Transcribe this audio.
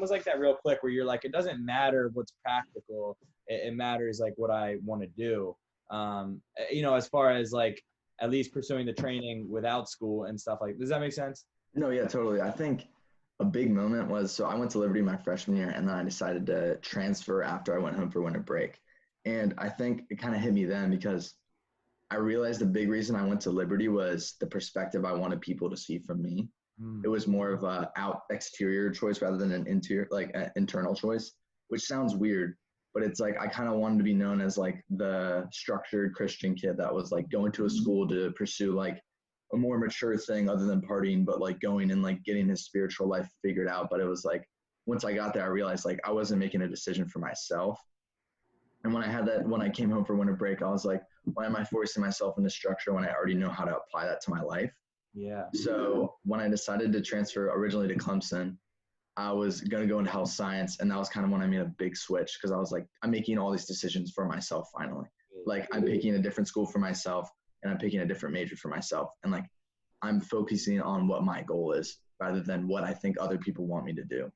almost like that real click where you're like, it doesn't matter what's practical. It matters like what I want to do. As far as like at least pursuing the training without school and stuff like, does that make sense? No, yeah, totally. I think a big moment was, so I went to Liberty my freshman year, and then I decided to transfer after I went home for winter break. And I think it kind of hit me then because I realized the big reason I went to Liberty was the perspective I wanted people to see from me. It was more of a exterior choice rather than an internal choice, which sounds weird, but it's like I kind of wanted to be known as like the structured Christian kid that was like going to a school to pursue like a more mature thing other than partying, but like going and like getting his spiritual life figured out. But it was like once I got there, I realized like I wasn't making a decision for myself. And when I came home for winter break, I was like, why am I forcing myself into structure when I already know how to apply that to my life? Yeah. So when I decided to transfer originally to Clemson, I was going to go into health science. And that was kind of when I made a big switch because I was like, I'm making all these decisions for myself finally. Like I'm picking a different school for myself and I'm picking a different major for myself. And like I'm focusing on what my goal is rather than what I think other people want me to do.